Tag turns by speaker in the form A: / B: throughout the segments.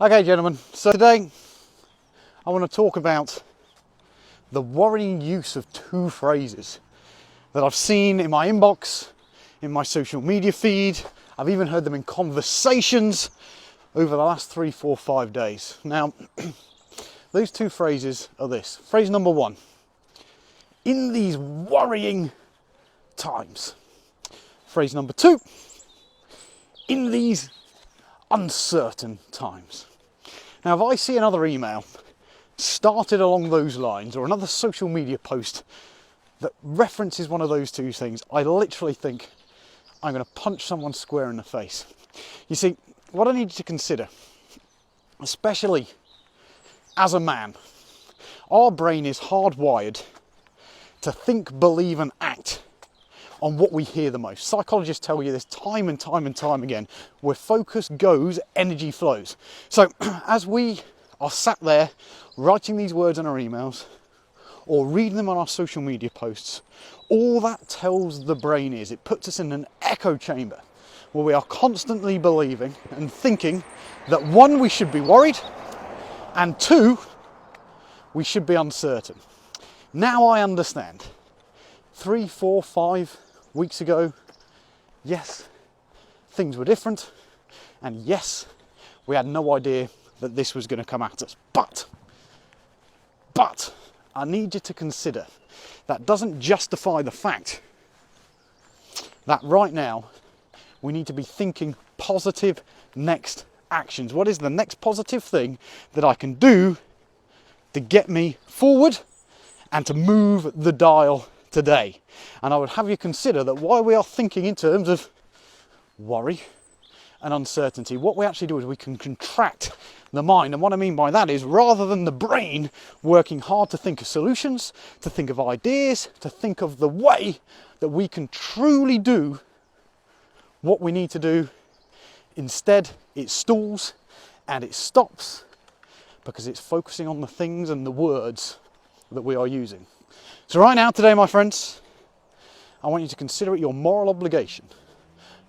A: Okay, gentlemen, so today I want to talk about the worrying use of two phrases that I've seen in my inbox, in my social media feed. I've even heard them in conversations over the last 3, 4, 5 days. Now, those two phrases are this. Phrase number one, in these worrying times. Phrase number two, in these uncertain times. Now, if I see another email started along those lines or another social media post that references one of those two things, I literally think I'm going to punch someone square in the face. You see, what I need you to consider, especially as a man, our brain is hardwired to think, believe and act on what we hear the most. Psychologists tell you this time and time and time again. Where focus goes, energy flows. So as we are sat there writing these words in our emails or reading them on our social media posts, all that tells the brain is it puts us in an echo chamber where we are constantly believing and thinking that one, we should be worried, and two, we should be uncertain. Now I understand. 3, 4, 5 weeks ago, yes, things were different, and yes, we had no idea that this was going to come at us. But I need you to consider that doesn't justify the fact that right now we need to be thinking positive next actions. What is the next positive thing that I can do to get me forward and to move the dial today? And I would have you consider that while we are thinking in terms of worry and uncertainty, what we actually do is we can contract the mind. And what I mean by that is, rather than the brain working hard to think of solutions, to think of ideas, to think of the way that we can truly do what we need to do, instead it stalls and it stops because it's focusing on the things and the words that we are using. So right now, today, my friends, I want you to consider it your moral obligation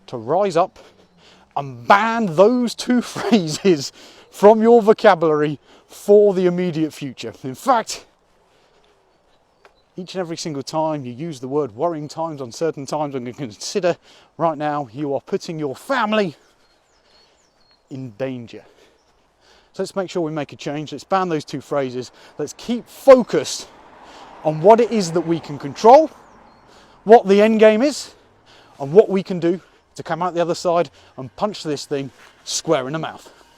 A: to rise up and ban those two phrases from your vocabulary for the immediate future. In fact, each and every single time you use the word worrying times, uncertain times, and you consider right now you are putting your family in danger. So let's make sure we make a change. Let's ban those two phrases. Let's keep focused on what it is that we can control, what the end game is, and what we can do to come out the other side and punch this thing square in the mouth.